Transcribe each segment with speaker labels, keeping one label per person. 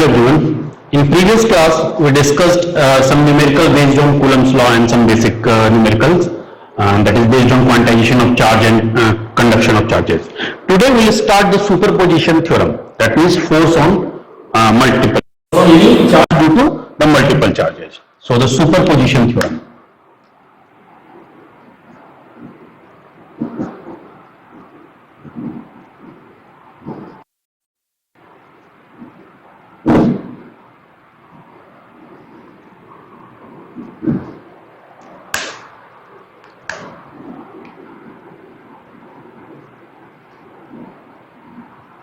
Speaker 1: everyone. In previous class, we discussed some numerical based on Coulomb's law and some basic numericals, that is based on quantization of charge and conduction of charges. Today we will start the superposition theorem, that means force on multiple charge due to the multiple charges. So the superposition theorem.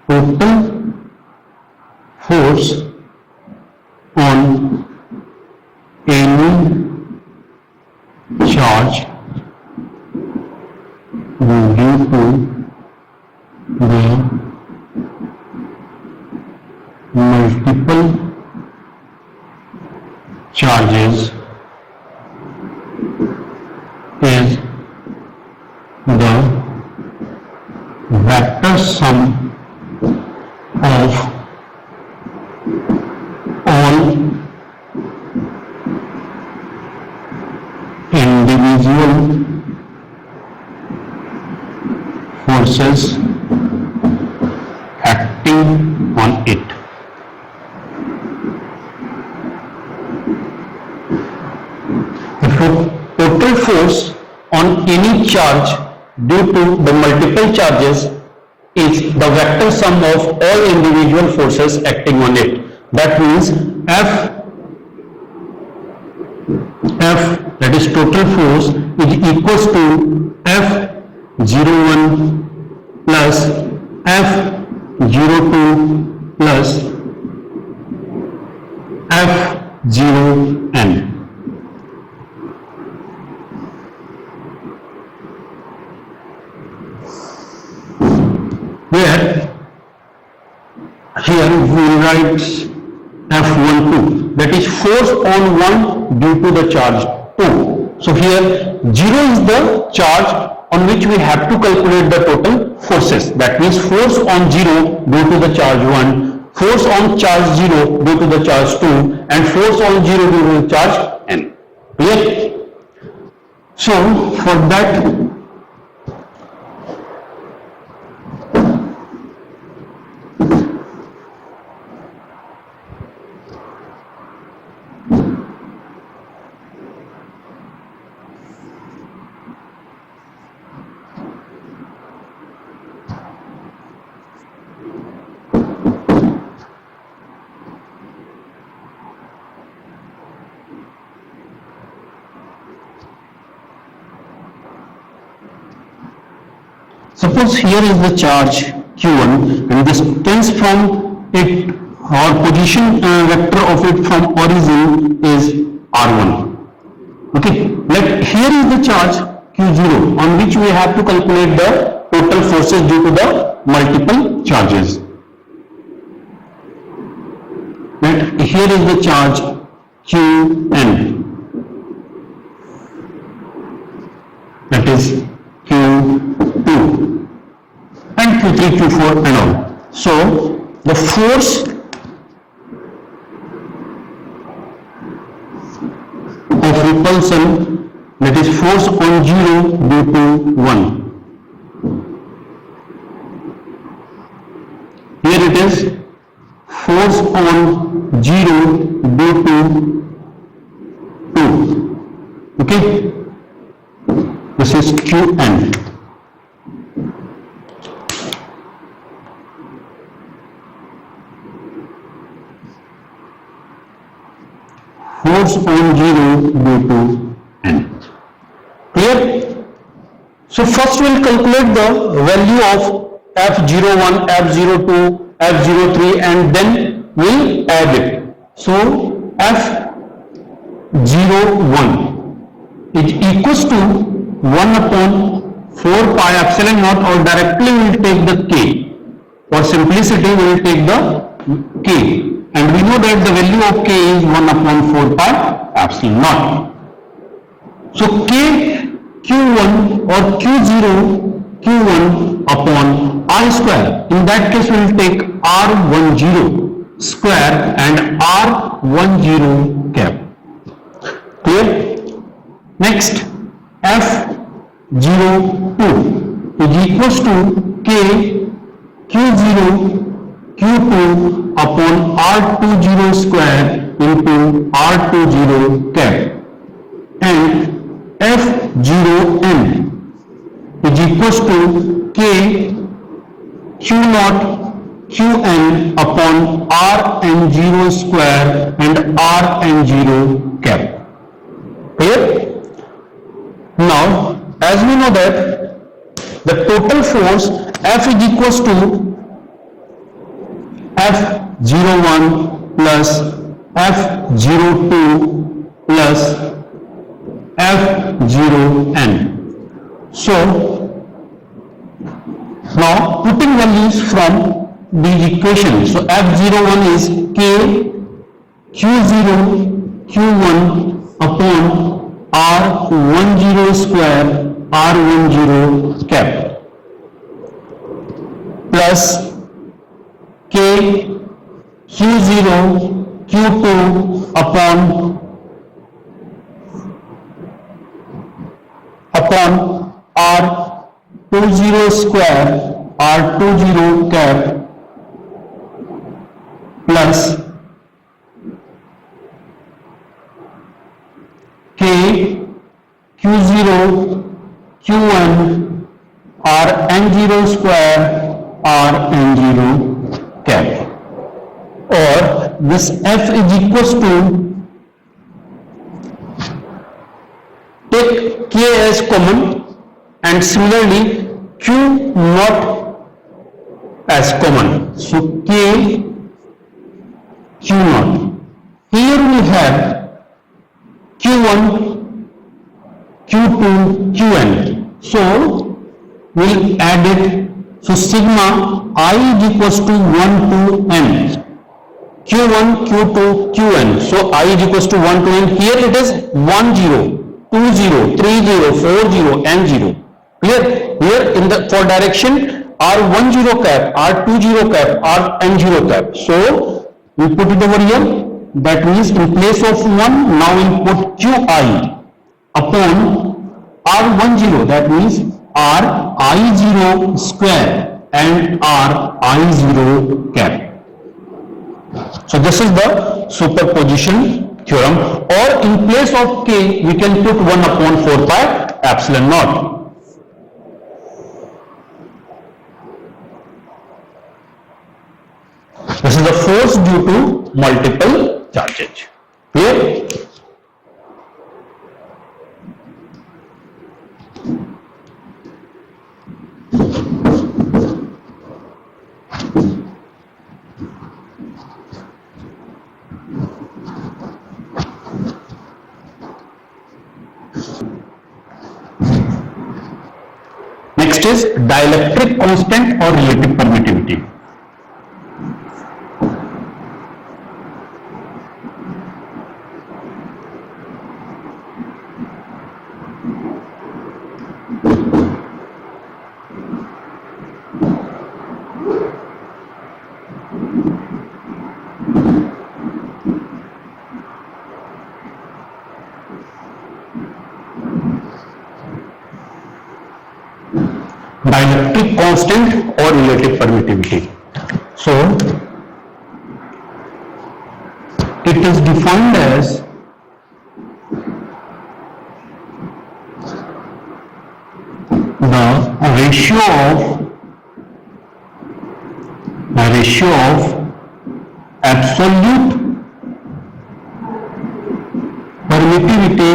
Speaker 1: Total force on any charge due to the multiple charges is the vector sum of all individual forces acting on it. The total force on any charge due to the multiple charges is the vector sum of all individual forces acting on it. That means F, that is total force, is equals to F01 plus F02 plus F0n. Here we will write F12, that is force on 1 due to the charge 2. So here 0 is the charge on which we have to calculate the total forces. That means force on 0 due to the charge 1, force on charge 0 due to the charge 2, and force on 0 due to the charge n. Clear? So for that, suppose here is the charge q1 and the distance from it or position vector of it from origin is r1. Okay, like here is the charge q0 on which we have to calculate the total forces due to the multiple charges. Right, here is the charge qn, that is q2 and q3, q4 and all. So the force of repulsion, that is force on 0 due to 1. Here it is force on 0 due to 2. Okay, this is qn. Force on 0 due to n. Clear? So first we will calculate the value of F01, F02, F03 and then we will add it. So F01 is equals to 1 upon 4 pi epsilon naught, or directly we will take the k. For simplicity we will take the k. And we know that the value of k is 1 upon 4 pi epsilon naught. So k q1 or q1 upon r square. In that case we will take r10. square and R10 cap. Clear? Next, F02 is equals to K Q0 Q2 upon R20 square into R20 cap, and F0n is equals to K Q0 Qn upon Rn0 square and Rn0 cap. Clear? Now, as we know that the total force F is equals to F01 plus F02 plus F0n. So, now putting values from these equations. So, F01 is K Q0 Q1 upon R10 square R10 cap plus K Q0 Q2 upon R20 square R20 cap plus K Q0 Q1 Rn0 square Rn0 cap, or this F is equals to, take K as common and similarly Q not as common. So K Q naught. Here we have Q1, Q2, Qn. So we'll add it. So sigma I is equals to 1 to n. Q1, Q2, Qn. So I is equals to 1 to n. Here it is 10, 20, 30, 40, n0. Clear? Here in the for direction R10 cap, R20 cap, Rn0 cap. So we put it over here. That means in place of 1, now we put Qi upon R10. That means Ri0 square and Ri0 cap. So this is the superposition theorem, or in place of K we can put 1 upon 4 pi epsilon naught. This is the force due to multiple charges. Clear? Next is dielectric constant or relative permittivity. Dielectric constant or relative permittivity. So it is defined as the ratio of absolute permittivity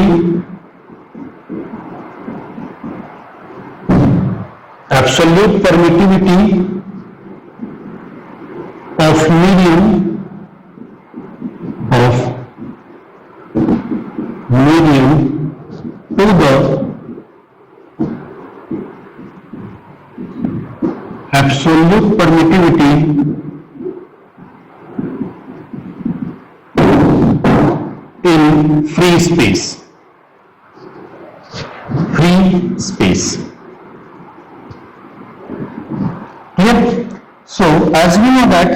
Speaker 1: of medium to the absolute permittivity in free space. Yep. So as we know that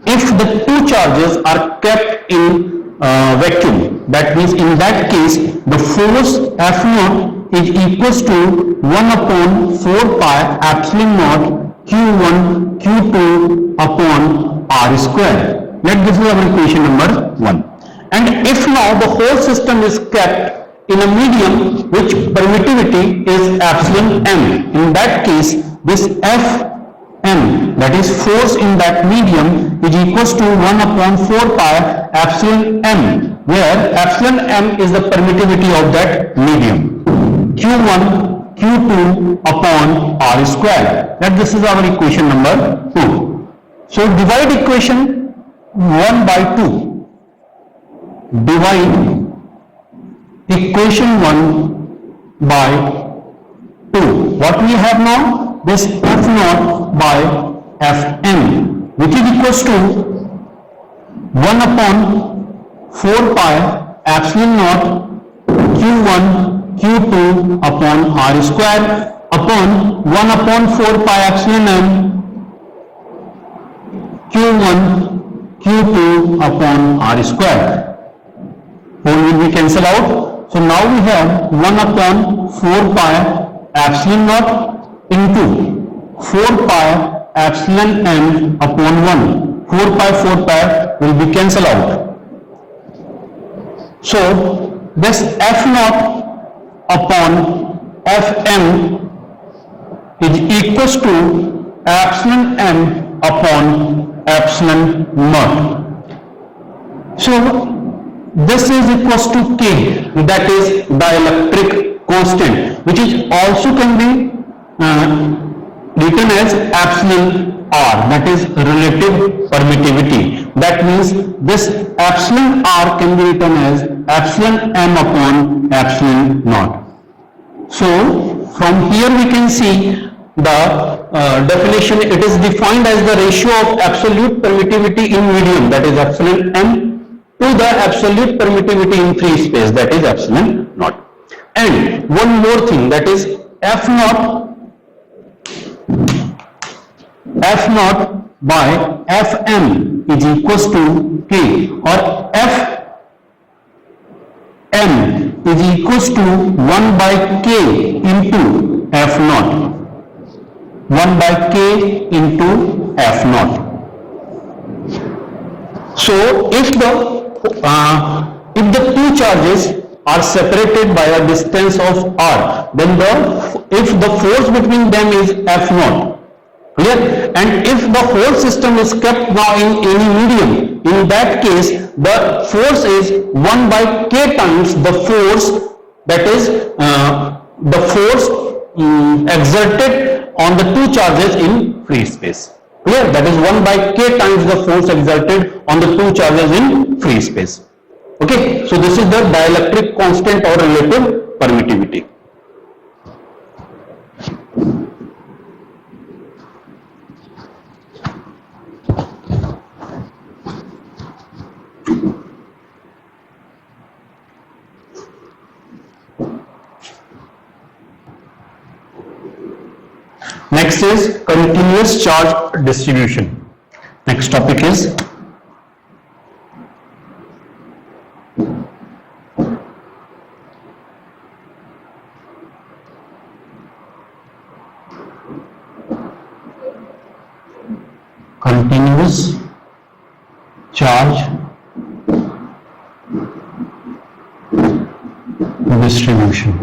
Speaker 1: if the two charges are kept in vacuum, that means in that case the force F naught is equals to 1 upon 4 pi epsilon naught q1 q2 upon r square. Let this is our equation number 1. And if now the whole system is kept in a medium which permittivity is epsilon m, in that case this F m, that is force in that medium, is equals to 1 upon 4 pi epsilon m, where epsilon m is the permittivity of that medium, q1 q2 upon r square. That this is our equation number 2. So divide equation 1 by 2. Divide equation 1 by 2. What we have now? This F naught by Fm, which is equals to 1 upon 4 pi epsilon naught q1 q2 upon r square upon 1 upon 4 pi epsilon m q1 q2 upon r square. Whole will be cancelled out. So now we have 1 upon 4 pi epsilon naught into 4 pi epsilon m upon 1. 4 pi will be cancelled out. So this F naught upon Fm is equals to epsilon m upon epsilon naught. So this is equals to K, that is dielectric constant, which is also can be written as epsilon R, that is relative permittivity. That means this epsilon R can be written as epsilon m upon epsilon naught. So from here we can see the definition. It is defined as the ratio of absolute permittivity in medium, that is epsilon m, to the absolute permittivity in free space, that is epsilon naught. And one more thing, that is F naught by Fm is equals to K, or Fm is equals to 1 by K into F naught. 1 by K into F naught. So if the two charges are separated by a distance of r, then if the force between them is F naught, clear, and if the whole system is kept now in any medium, in that case the force is 1 by K times the force, that is the force exerted on the two charges in free space. Clear? That is 1 by K times the force exerted on the two charges in free space. Okay, so this is the dielectric constant or relative permittivity. Next is continuous charge distribution. Next topic is continuous charge distribution.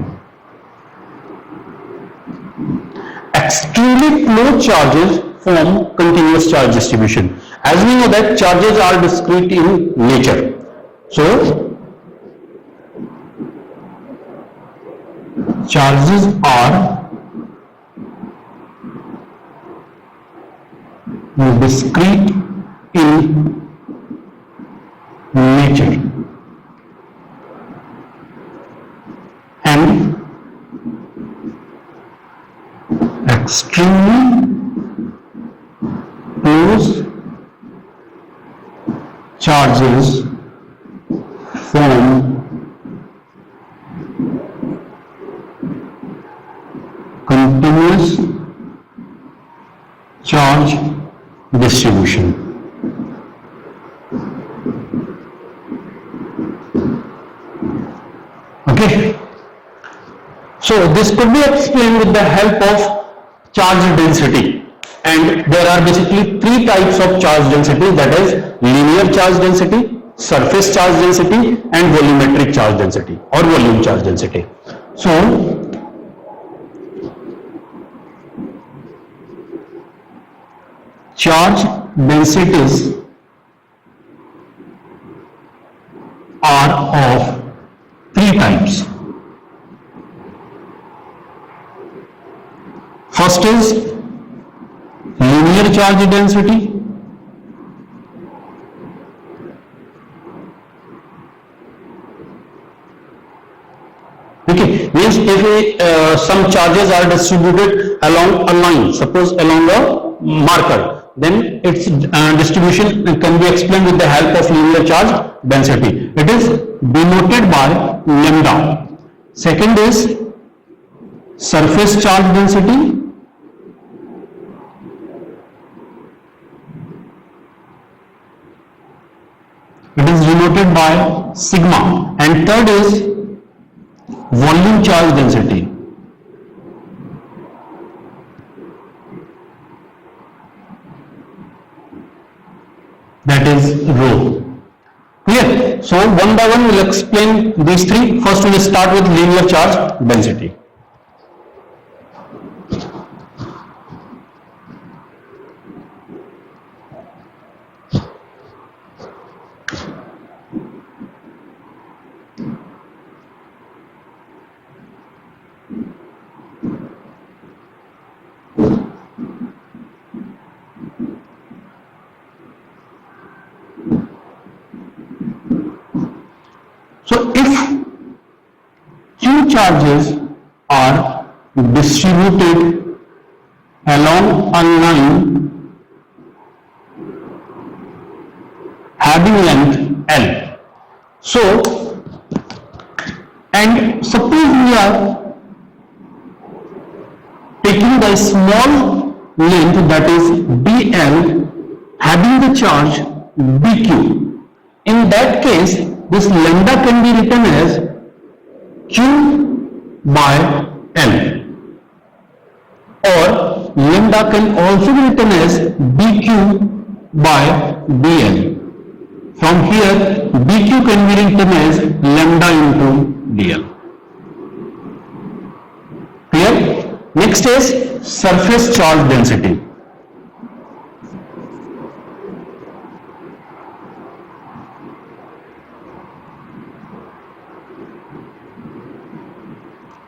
Speaker 1: Extremely close charges form continuous charge distribution. As we know that charges are discrete in nature. So charges are discrete in nature and extremely close charges form continuous charge distribution. Okay. So this could be explained with the help of charge density, and there are basically three types of charge density, that is linear charge density, surface charge density and volumetric charge density or volume charge density. So charge densities are of three types. First is linear charge density. Okay, means if some charges are distributed along a line, suppose along a marker, then its distribution can be explained with the help of linear charge density. It is denoted by lambda. Second is surface charge density. It is denoted by sigma. And third is volume charge density. That is rho. Clear? So one by one we will explain these three. First we will start with linear charge density. So if Q charges are distributed along a line having length L, so and suppose we are taking the small length, that is dl, having the charge dq, in that case this lambda can be written as Q by L, or lambda can also be written as dq by dl. From here dq can be written as lambda into dl. Clear? Next is surface charge density.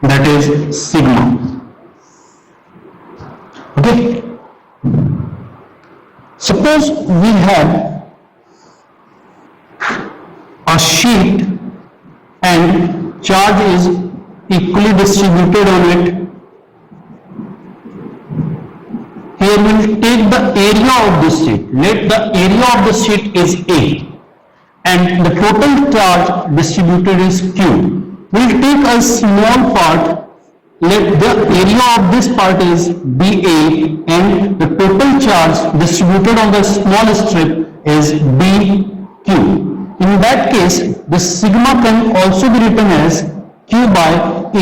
Speaker 1: That is sigma. Okay. Suppose we have a sheet and charge is equally distributed on it. Here we will take the area of this sheet. Let the area of the sheet is A and the total charge distributed is Q. We will take a small part, let the area of this part is BA and the total charge distributed on the small strip is BQ. In that case, the sigma can also be written as Q by A,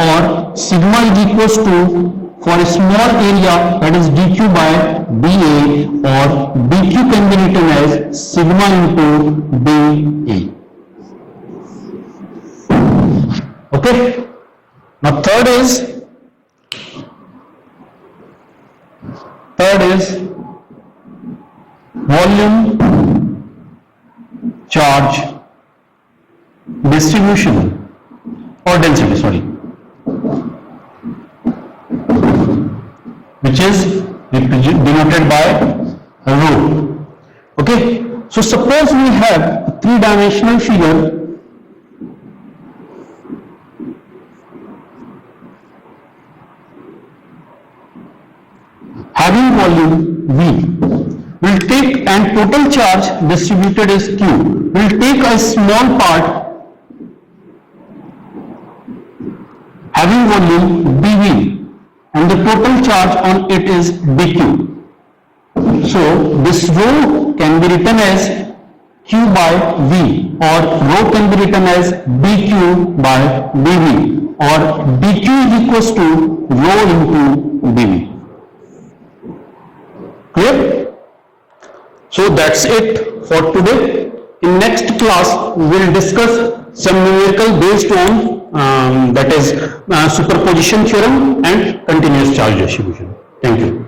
Speaker 1: or sigma is equals to, for a small area, that is dq by dA, or dq can be written as sigma into dA. Okay. Now third is volume charge distribution or density, sorry, which is denoted by rho. Okay. So suppose we have a three-dimensional figure having volume V. We'll take, and total charge distributed is Q. We'll take a small part having volume dV and the total charge on it is dQ. So this rho can be written as Q by V, or rho can be written as dQ by dV, or dQ is equals to rho into dV. Clear? So that's it for today. In next class we will discuss some numerical based on that is superposition theorem and continuous charge distribution. Thank you.